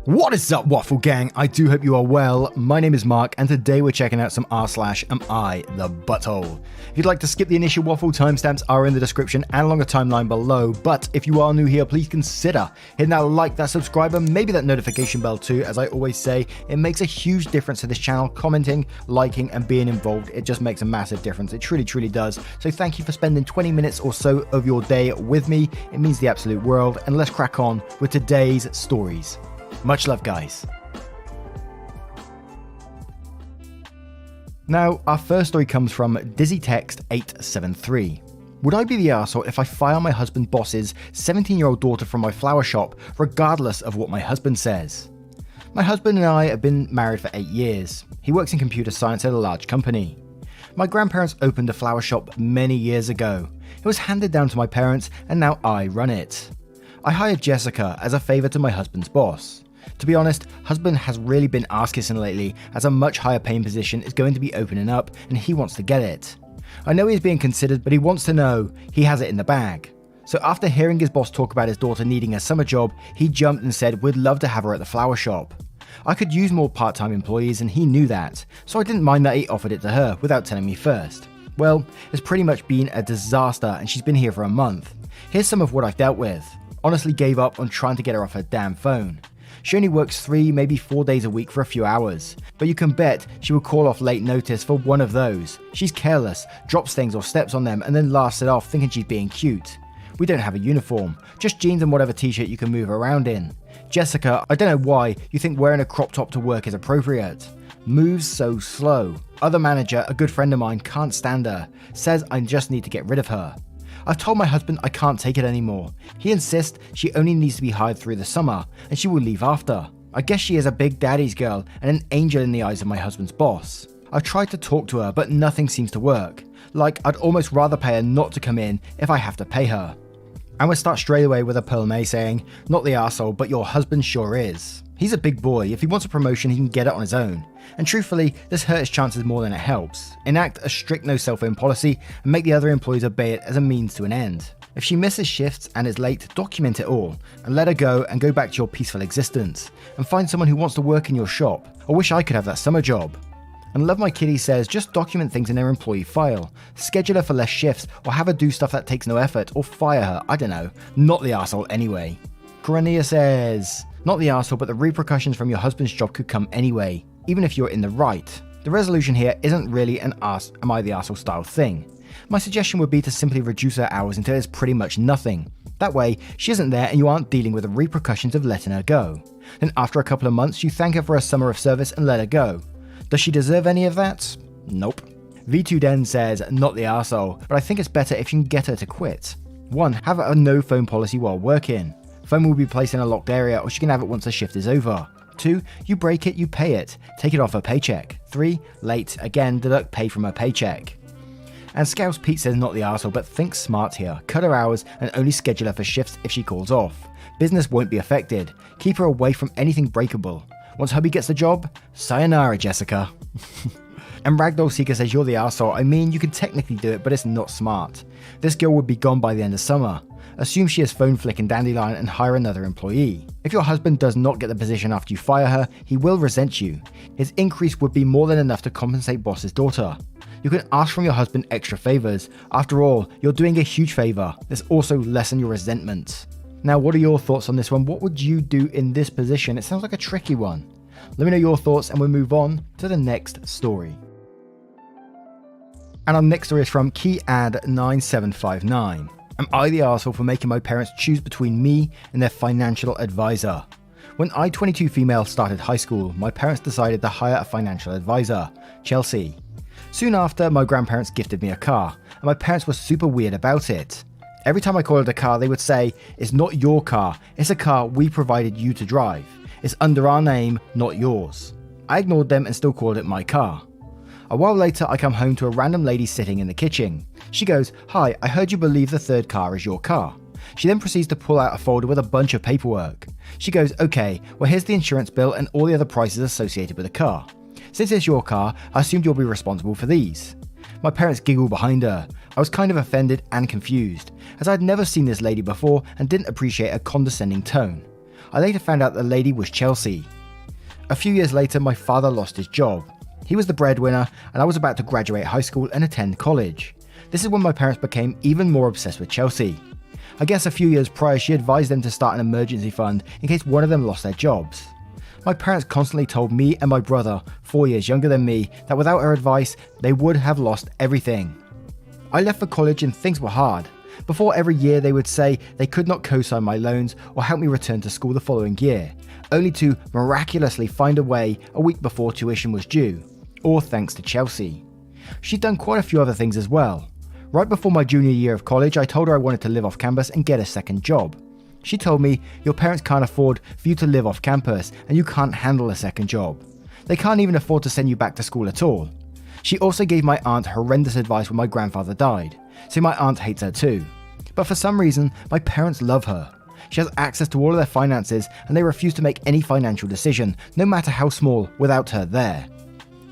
What is up, Waffle Gang? I do hope you are well. My name is Mark, and today we're checking out some r/am I the butthole. If you'd like to skip the initial waffle, timestamps are in the description and along the timeline below, but if you are new here, please consider hitting that like, that subscribe, and maybe that notification bell too. As I always say, it makes a huge difference to this channel. Commenting, liking, and being involved, it just makes a massive difference. It truly does. So thank you for spending 20 minutes or so of your day with me. It means the absolute world, and let's crack on with today's stories. Much love, guys. Now, our first story comes from DizzyText873. Would I be the arsehole if I fire my husband's boss's 17-year-old daughter from my flower shop, regardless of what my husband says? My husband and I have been married for 8 years. He works in computer science at a large company. My grandparents opened a flower shop many years ago. It was handed down to my parents, and now I run it. I hired Jessica as a favour to my husband's boss. To be honest, husband has really been ass-kissing lately, as a much higher paying position is going to be opening up and he wants to get it. I know he's being considered, but he wants to know he has it in the bag. So after hearing his boss talk about his daughter needing a summer job, he jumped and said we'd love to have her at the flower shop. I could use more part-time employees and he knew that, so I didn't mind that he offered it to her without telling me first. Well, it's pretty much been a disaster and she's been here for a month. Here's some of what I've dealt with. Honestly gave up on trying to get her off her damn phone. She only works 3, maybe 4 days a week for a few hours, but you can bet she will call off late notice for one of those. She's careless, drops things or steps on them and then laughs it off thinking she's being cute. We don't have a uniform, just jeans and whatever t-shirt you can move around in. Jessica, I don't know why you think wearing a crop top to work is appropriate. Moves so slow. Other manager, a good friend of mine, can't stand her, says I just need to get rid of her. I've told my husband I can't take it anymore. He insists she only needs to be hired through the summer and she will leave after. I guess she is a big daddy's girl and an angel in the eyes of my husband's boss. I've tried to talk to her but nothing seems to work. Like I'd almost rather pay her not to come in if I have to pay her. And we start straight away with a Pearl May saying, not the arsehole, but your husband sure is. He's a big boy. If he wants a promotion, he can get it on his own. And truthfully, this hurts his chances more than it helps. Enact a strict no cell phone policy and make the other employees obey it as a means to an end. If she misses shifts and is late, document it all and let her go and go back to your peaceful existence and find someone who wants to work in your shop. I wish I could have that summer job. And Love My Kitty says just document things in their employee file, schedule her for less shifts or have her do stuff that takes no effort or fire her, I don't know, not the arsehole anyway. Corania says, not the arsehole, but the repercussions from your husband's job could come anyway, even if you're in the right. The resolution here isn't really an am I the arsehole style thing. My suggestion would be to simply reduce her hours until it's pretty much nothing. That way, she isn't there and you aren't dealing with the repercussions of letting her go. Then after a couple of months, you thank her for a summer of service and let her go. Does she deserve any of that? Nope. V2Den says, not the arsehole, but I think it's better if you can get her to quit. 1. Have a no phone policy while working. Phone will be placed in a locked area or she can have it once the shift is over. 2. You break it, you pay it. Take it off her paycheck. 3. Late, again, deduct pay from her paycheck. And Scouse Pete says not the arsehole, but think smart here. Cut her hours and only schedule her for shifts if she calls off. Business won't be affected. Keep her away from anything breakable. Once hubby gets the job, sayonara, Jessica. And Ragdoll Seeker says you're the arsehole. I mean, you can technically do it, but it's not smart. This girl would be gone by the end of summer. Assume she has phone flick and dandelion and hire another employee. If your husband does not get the position after you fire her, he will resent you. His increase would be more than enough to compensate boss's daughter. You can ask from your husband extra favors. After all, you're doing a huge favor. This also lessen your resentment. Now, what are your thoughts on this one? What would you do in this position? It sounds like a tricky one. Let me know your thoughts and we'll move on to the next story. And our next story is from KeyAd9759. Am I the arsehole for making my parents choose between me and their financial advisor? When I, 22 female, started high school, my parents decided to hire a financial advisor, Chelsea. Soon after, my grandparents gifted me a car, and my parents were super weird about it. Every time I called it a car, they would say, it's not your car, it's a car we provided you to drive. It's under our name, not yours. I ignored them and still called it my car. A while later, I come home to a random lady sitting in the kitchen. She goes, hi, I heard you believe the third car is your car. She then proceeds to pull out a folder with a bunch of paperwork. She goes, okay, well here's the insurance bill and all the other prices associated with the car. Since it's your car, I assumed you'll be responsible for these. My parents giggled behind her. I was kind of offended and confused, as I had never seen this lady before and didn't appreciate her condescending tone. I later found out the lady was Chelsea. A few years later, my father lost his job. He was the breadwinner, and I was about to graduate high school and attend college. This is when my parents became even more obsessed with Chelsea. I guess a few years prior, she advised them to start an emergency fund in case one of them lost their jobs. My parents constantly told me and my brother, 4 years younger than me, that without her advice, they would have lost everything. I left for college and things were hard. Before every year, they would say they could not co-sign my loans or help me return to school the following year, only to miraculously find a way a week before tuition was due, all thanks to Chelsea. She'd done quite a few other things as well. Right before my junior year of college, I told her I wanted to live off campus and get a second job. She told me, your parents can't afford for you to live off campus and you can't handle a second job. They can't even afford to send you back to school at all. She also gave my aunt horrendous advice when my grandfather died, so my aunt hates her too. But for some reason, my parents love her. She has access to all of their finances and they refuse to make any financial decision, no matter how small, without her there.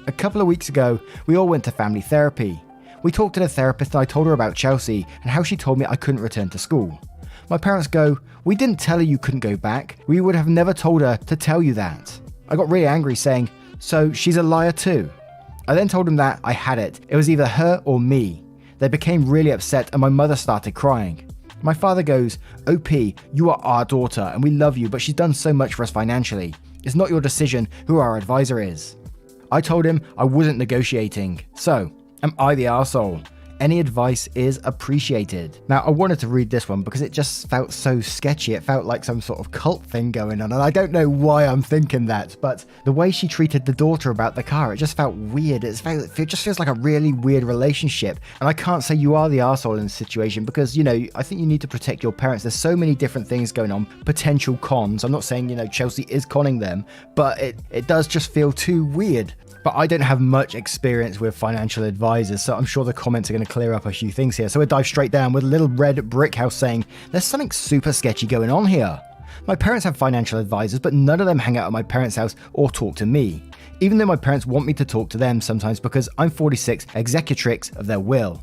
A couple of weeks ago, we all went to family therapy. We talked to the therapist and I told her about Chelsea and how she told me I couldn't return to school. My parents go, "We didn't tell her you couldn't go back. We would have never told her to tell you that." I got really angry saying, "So she's a liar too?" I then told them that I had it. It was either her or me. They became really upset and my mother started crying. My father goes, "OP, you are our daughter and we love you, but she's done so much for us financially. It's not your decision who our advisor is." I told him I wasn't negotiating. So, am I the arsehole? Any advice is appreciated. Now, I wanted to read this one because it just felt so sketchy. It felt like some sort of cult thing going on, and I don't know why I'm thinking that, but the way she treated the daughter about the car, it just felt weird. It just feels like a really weird relationship, and I can't say you are the arsehole in this situation because, I think you need to protect your parents. There's so many different things going on, potential cons. I'm not saying, Chelsea is conning them, but it does just feel too weird. But I don't have much experience with financial advisors, so I'm sure the comments are going to clear up a few things here. So we'll dive straight down with a little red brick house saying, there's something super sketchy going on here. My parents have financial advisors, but none of them hang out at my parents' house or talk to me. Even though my parents want me to talk to them sometimes because I'm 46 executrix of their will.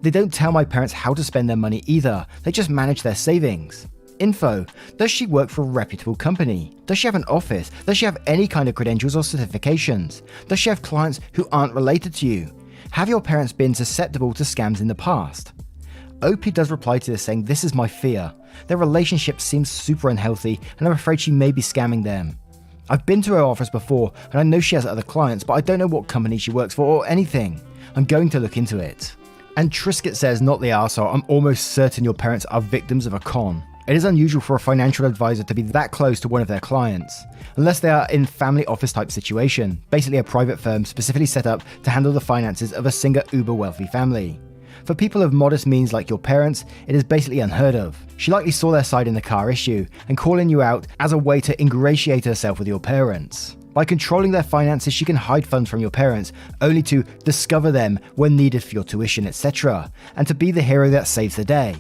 They don't tell my parents how to spend their money either, they just manage their savings. Info. Does she work for a reputable company? Does she have an office? Does she have any kind of credentials or certifications? Does she have clients who aren't related to you? Have your parents been susceptible to scams in the past? OP does reply to this saying, this is my fear. Their relationship seems super unhealthy and I'm afraid she may be scamming them. I've been to her office before and I know she has other clients, but I don't know what company she works for or anything. I'm going to look into it. And Trisket says, not the arsehole, I'm almost certain your parents are victims of a con. It is unusual for a financial advisor to be that close to one of their clients, unless they are in family office type situation, basically a private firm specifically set up to handle the finances of a single uber wealthy family. For people of modest means like your parents, it is basically unheard of. She likely saw their side in the car issue and calling you out as a way to ingratiate herself with your parents. By controlling their finances, she can hide funds from your parents, only to discover them when needed for your tuition, etc., and to be the hero that saves the day,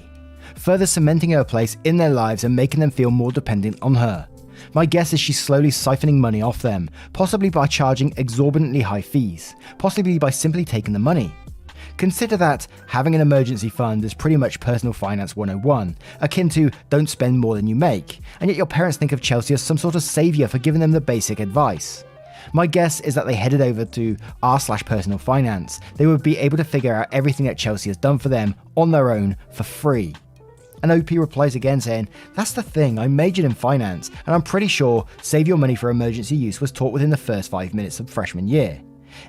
further cementing her place in their lives and making them feel more dependent on her. My guess is she's slowly siphoning money off them, possibly by charging exorbitantly high fees, possibly by simply taking the money. Consider that having an emergency fund is pretty much personal finance 101, akin to don't spend more than you make, and yet your parents think of Chelsea as some sort of savior for giving them the basic advice. My guess is that they headed over to r/personal finance. They would be able to figure out everything that Chelsea has done for them on their own for free. And OP replies again saying, that's the thing, I majored in finance, and I'm pretty sure save your money for emergency use was taught within the first 5 minutes of freshman year.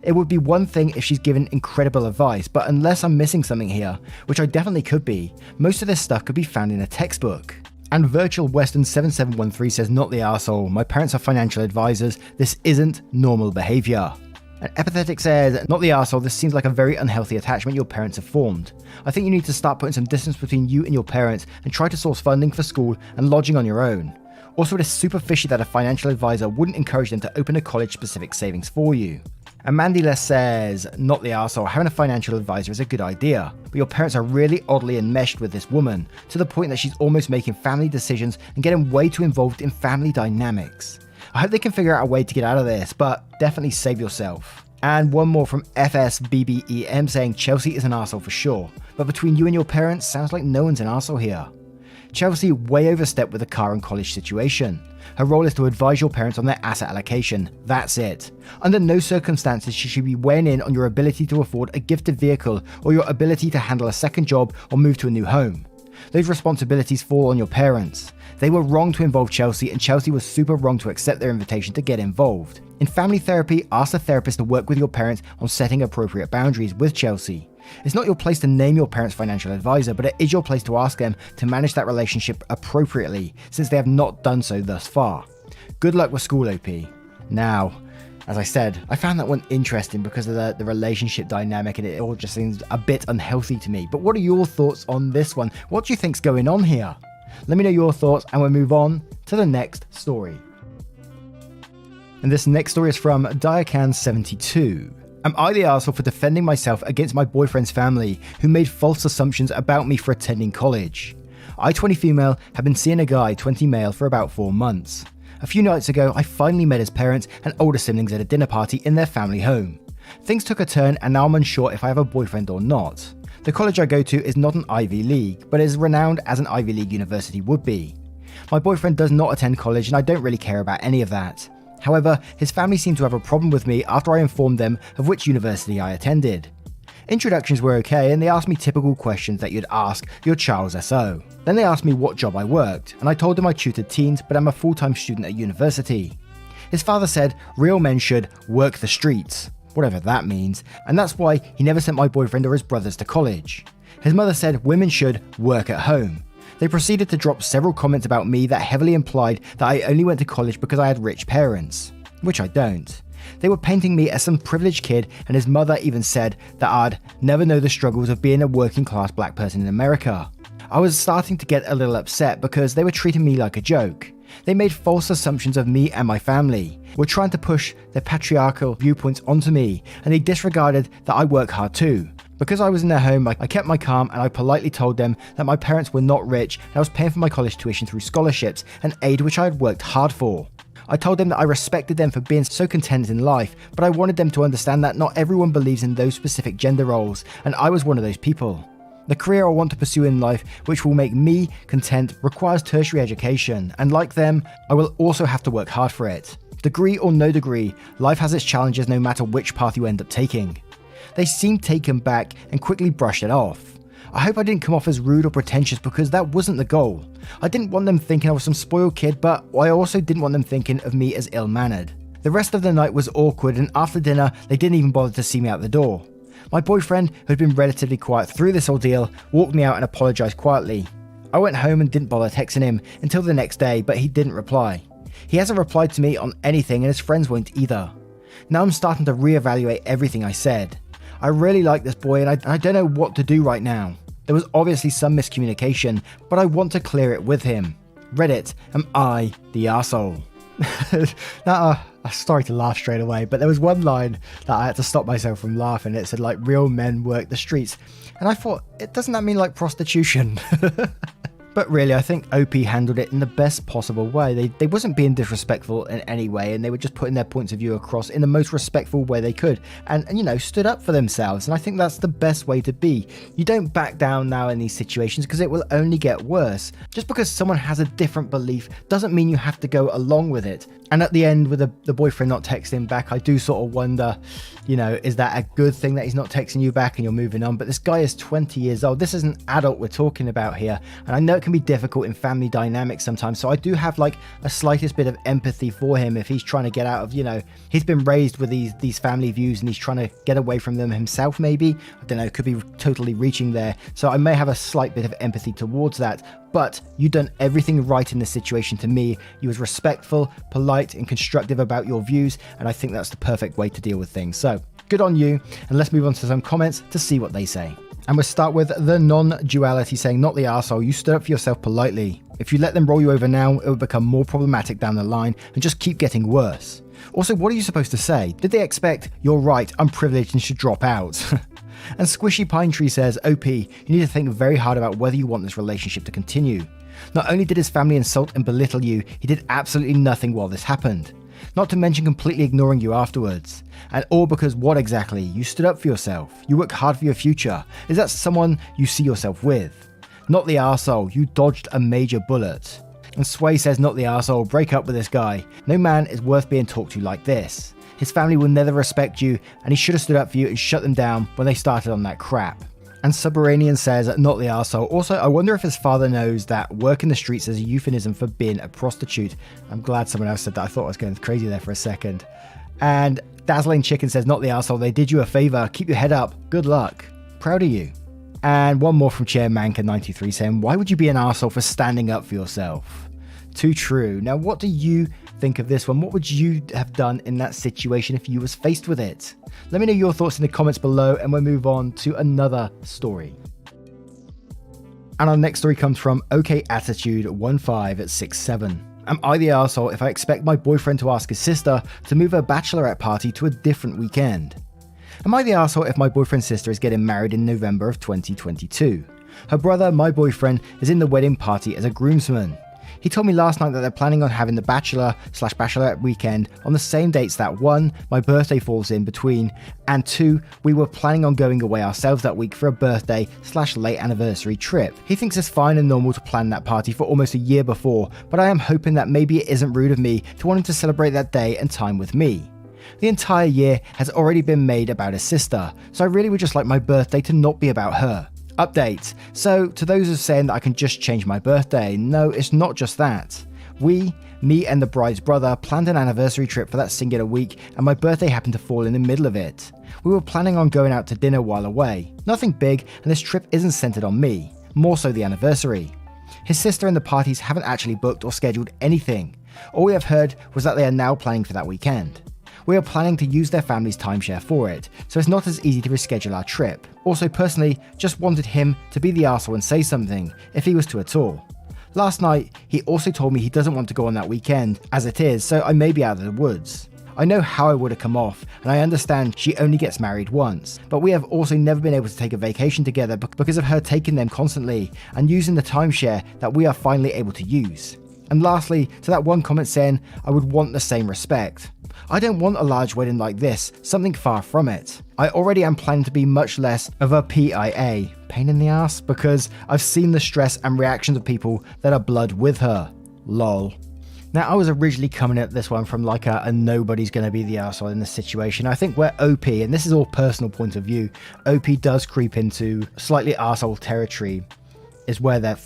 It would be one thing if she's given incredible advice, but unless I'm missing something here, which I definitely could be, most of this stuff could be found in a textbook. And Virtual Western 7713 says, not the arsehole, my parents are financial advisors, this isn't normal behaviour. And Empathetic says, not the arsehole, this seems like a very unhealthy attachment your parents have formed. I think you need to start putting some distance between you and your parents and try to source funding for school and lodging on your own. Also, it is super fishy that a financial advisor wouldn't encourage them to open a college-specific savings for you. And Mandyless says, not the arsehole, having a financial advisor is a good idea, but your parents are really oddly enmeshed with this woman, to the point that she's almost making family decisions and getting way too involved in family dynamics. I hope they can figure out a way to get out of this, but definitely save yourself. And one more from FSBBEM saying, Chelsea is an arsehole for sure, but between you and your parents, sounds like no one's an arsehole here. Chelsea way overstepped with the car and college situation. Her role is to advise your parents on their asset allocation. That's it. Under no circumstances should she be weighing in on your ability to afford a gifted vehicle or your ability to handle a second job or move to a new home. Those responsibilities fall on your parents. They were wrong to involve Chelsea, and Chelsea was super wrong to accept their invitation to get involved. In family therapy, ask the therapist to work with your parents on setting appropriate boundaries with Chelsea. It's not your place to name your parents' financial advisor, but it is your place to ask them to manage that relationship appropriately, since they have not done so thus far. Good luck with school, OP. Now, as I said, I found that one interesting because of the relationship dynamic, and it all just seems a bit unhealthy to me. But what are your thoughts on this one? What do you think's going on here? Let me know your thoughts, and we'll move on to the next story. And this next story is from Diacan72. Am I the arsehole for defending myself against my boyfriend's family, who made false assumptions about me for attending college? I, 20 female, have been seeing a guy, 20 male, for about 4 months. A few nights ago, I finally met his parents and older siblings at a dinner party in their family home. Things took a turn, and now I'm unsure if I have a boyfriend or not. The college I go to is not an Ivy League, but is renowned as an Ivy League university would be. My boyfriend does not attend college, and I don't really care about any of that. However, his family seemed to have a problem with me after I informed them of which university I attended. Introductions were okay, and they asked me typical questions that you'd ask your child's SO. Then they asked me what job I worked, and I told them I tutored teens, but I'm a full-time student at university. His father said real men should work the streets, whatever that means, and that's why he never sent my boyfriend or his brothers to college. His mother said women should work at home. They proceeded to drop several comments about me that heavily implied that I only went to college because I had rich parents, which I don't. They were painting me as some privileged kid, and his mother even said that I'd never know the struggles of being a working class black person in America. I was starting to get a little upset because they were treating me like a joke. They made false assumptions of me and my family, were trying to push their patriarchal viewpoints onto me, and they disregarded that I work hard too. Because I was in their home, I kept my calm, and I politely told them that my parents were not rich and I was paying for my college tuition through scholarships, an aid which I had worked hard for. I told them that I respected them for being so content in life, but I wanted them to understand that not everyone believes in those specific gender roles, and I was one of those people. The career I want to pursue in life, which will make me content, requires tertiary education, and like them, I will also have to work hard for it. Degree or no degree, life has its challenges no matter which path you end up taking. They seemed taken back and quickly brushed it off. I hope I didn't come off as rude or pretentious because that wasn't the goal. I didn't want them thinking I was some spoiled kid, but I also didn't want them thinking of me as ill-mannered. The rest of the night was awkward, and after dinner, they didn't even bother to see me out the door. My boyfriend, who had been relatively quiet through this ordeal, walked me out and apologised quietly. I went home and didn't bother texting him until the next day, but he didn't reply. He hasn't replied to me on anything, and his friends won't either. Now I'm starting to reevaluate everything I said. I really like this boy, and I don't know what to do right now. There was obviously some miscommunication, but I want to clear it with him. Reddit, am I the arsehole? Now, I'm sorry to laugh straight away, but there was one line that I had to stop myself from laughing. It said, like, real men work the streets. And I thought, doesn't that mean like prostitution? But really, I think OP handled it in the best possible way. They wasn't being disrespectful in any way, and they were just putting their points of view across in the most respectful way they could, and you know, stood up for themselves. And I think that's the best way to be. You don't back down now in these situations because it will only get worse. Just because someone has a different belief doesn't mean you have to go along with it. And at the end, with the boyfriend not texting back, I do sort of wonder, you know, is that a good thing that he's not texting you back and you're moving on? But this guy is 20 years old. This is an adult we're talking about here. And I know it can be difficult in family dynamics sometimes. So I do have like a slightest bit of empathy for him if he's trying to get out of, you know, he's been raised with these family views and he's trying to get away from them himself maybe. I don't know, it could be totally reaching there. So I may have a slight bit of empathy towards that. But you done everything right in this situation to me. You was respectful, polite, and constructive about your views, and I think that's the perfect way to deal with things. So, good on you, and let's move on to some comments to see what they say. And we'll start with the non-duality saying, not the arsehole, you stood up for yourself politely. If you let them roll you over now, it will become more problematic down the line and just keep getting worse. Also, what are you supposed to say? Did they expect, you're right, I'm privileged and should drop out? And Squishy Pine Tree says, OP, you need to think very hard about whether you want this relationship to continue. Not only did his family insult and belittle you, he did absolutely nothing while this happened. Not to mention completely ignoring you afterwards. And all because what exactly? You stood up for yourself. You work hard for your future. Is that someone you see yourself with? Not the arsehole, you dodged a major bullet. And Sway says, not the arsehole, break up with this guy. No man is worth being talked to like this. His family will never respect you, and he should have stood up for you and shut them down when they started on that crap. And Subterranean says, not the arsehole. Also, I wonder if his father knows that work in the streets is a euphemism for being a prostitute. I'm glad someone else said that. I thought I was going crazy there for a second. And Dazzling Chicken says, not the arsehole. They did you a favor. Keep your head up. Good luck. Proud of you. And one more from Chairmanka93 saying, why would you be an arsehole for standing up for yourself? Too true. Now, what do you think of this one? What would you have done in that situation if you was faced with it? Let me know your thoughts in the comments below, and we'll move on to another story. And our next story comes from OK Attitude 1567. Am I the arsehole if I expect my boyfriend to ask his sister to move her bachelorette party to a different weekend? Am I the arsehole if my boyfriend's sister is getting married in November of 2022? Her brother, my boyfriend, is in the wedding party as a groomsman. He told me last night that they're planning on having the bachelor/bachelorette weekend on the same dates that 1, my birthday falls in between, and 2, we were planning on going away ourselves that week for a birthday/late anniversary trip. He thinks it's fine and normal to plan that party for almost a year before, but I am hoping that maybe it isn't rude of me to want him to celebrate that day and time with me. The entire year has already been made about his sister, so I really would just like my birthday to not be about her. Update. So, to those who are saying that I can just change my birthday, no, it's not just that. Me and the bride's brother, planned an anniversary trip for that singular week, and my birthday happened to fall in the middle of it. We were planning on going out to dinner while away. Nothing big, and this trip isn't centered on me, more so the anniversary. His sister and the parties haven't actually booked or scheduled anything. All we have heard was that they are now planning for that weekend. We are planning to use their family's timeshare for it, so it's not as easy to reschedule our trip. Also, personally, just wanted him to be the arsehole and say something, if he was to at all. Last night, he also told me he doesn't want to go on that weekend, as it is, so I may be out of the woods. I know how I would have come off, and I understand she only gets married once, but we have also never been able to take a vacation together because of her taking them constantly and using the timeshare that we are finally able to use. And lastly, to that one comment saying, I would want the same respect. I don't want a large wedding like this, something far from it. I already am planning to be much less of a PIA, pain in the ass, because I've seen the stress and reactions of people that are blood with her. Lol. Now, I was originally coming at this one from like a nobody's going to be the arsehole in this situation. I think where OP, and this is all personal point of view, OP does creep into slightly arsehole territory, is where they're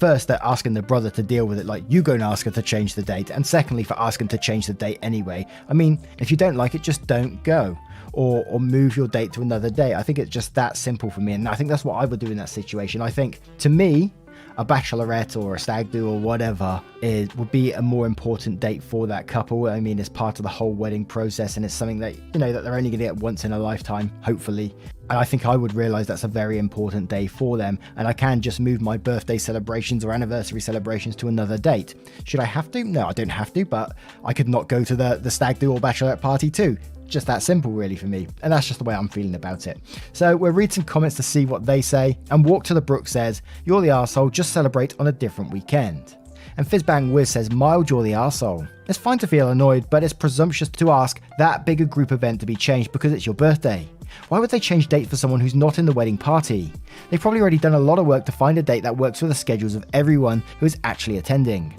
asking the brother to deal with it, like, you go and ask her to change the date, and secondly for asking to change the date anyway. I mean, if you don't like it, just don't go, or move your date to another day. I think it's just that simple for me, and I think that's what I would do in that situation. I think, to me, a bachelorette or a stag do or whatever would be a more important date for that couple. I mean, it's part of the whole wedding process, and it's something that, you know, that they're only going to get once in a lifetime, hopefully. And I think I would realize that's a very important day for them, and I can just move my birthday celebrations or anniversary celebrations to another date. Should I have to? No, I don't have to, but I could not go to the stag do or bachelorette party too. Just that simple really for me, and that's just the way I'm feeling about it. So we'll read some comments to see what they say. And Walk to the Brook says, you're the arsehole, just celebrate on a different weekend. And Fizzbang Wiz says, mild, you're the arsehole. It's fine to feel annoyed, but it's presumptuous to ask that big a group event to be changed because it's your birthday. Why would they change dates for someone who's not in the wedding party? They've probably already done a lot of work to find a date that works with the schedules of everyone who is actually attending.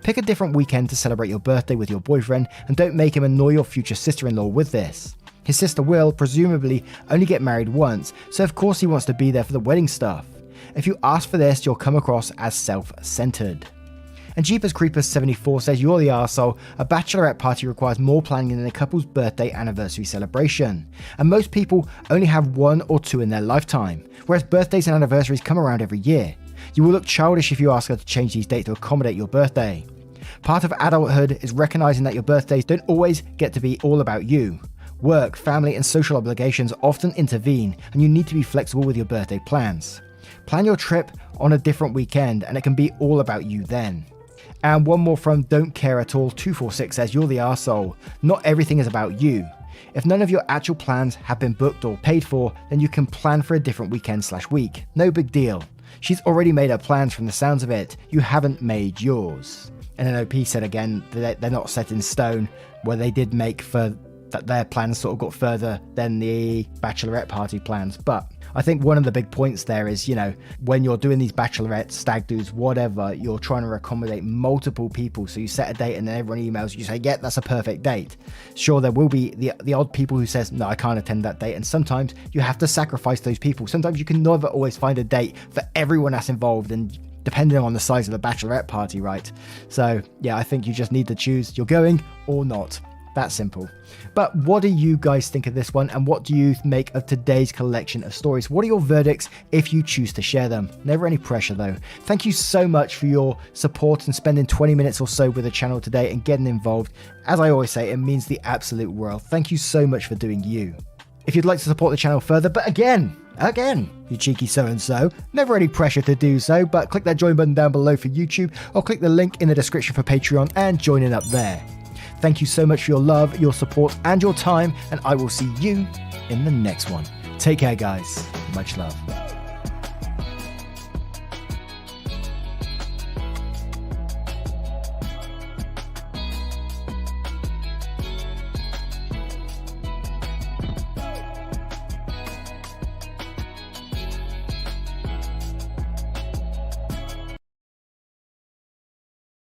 Pick a different weekend to celebrate your birthday with your boyfriend, and don't make him annoy your future sister-in-law with this. His sister will, presumably, only get married once, so of course he wants to be there for the wedding stuff. If you ask for this, you'll come across as self-centered. And Jeepers Creepers 74 says, you're the arsehole. A bachelorette party requires more planning than a couple's birthday anniversary celebration. And most people only have 1 or 2 in their lifetime, whereas birthdays and anniversaries come around every year. You will look childish if you ask her to change these dates to accommodate your birthday. Part of adulthood is recognizing that your birthdays don't always get to be all about you. Work, family, and social obligations often intervene, and you need to be flexible with your birthday plans. Plan your trip on a different weekend, and it can be all about you then. And one more from Don't Care At All 246 says, you're the arsehole. Not everything is about you. If none of your actual plans have been booked or paid for, then you can plan for a different weekend/week. No big deal. She's already made her plans from the sounds of it. You haven't made yours. And then OP said again that they're not set in stone, where they did make that their plans sort of got further than the bachelorette party plans. But I think one of the big points there is, when you're doing these bachelorette, stag do's, whatever, you're trying to accommodate multiple people. So you set a date and then everyone emails you, say, yeah, that's a perfect date. Sure, there will be the odd people who says, no, I can't attend that date. And sometimes you have to sacrifice those people. Sometimes you can never always find a date for everyone that's involved, and depending on the size of the bachelorette party, right? So yeah, I think you just need to choose you're going or not. That simple. But what do you guys think of this one, and what do you make of today's collection of stories? What are your verdicts if you choose to share them? Never any pressure though. Thank you so much for your support and spending 20 minutes or so with the channel today and getting involved. As I always say, it means the absolute world. Thank you so much for doing you. If you'd like to support the channel further, but again, you cheeky so-and-so, never any pressure to do so, but click that join button down below for YouTube, or click the link in the description for Patreon and join it up there. Thank you so much for your love, your support, and your time, and I will see you in the next one. Take care, guys. Much love.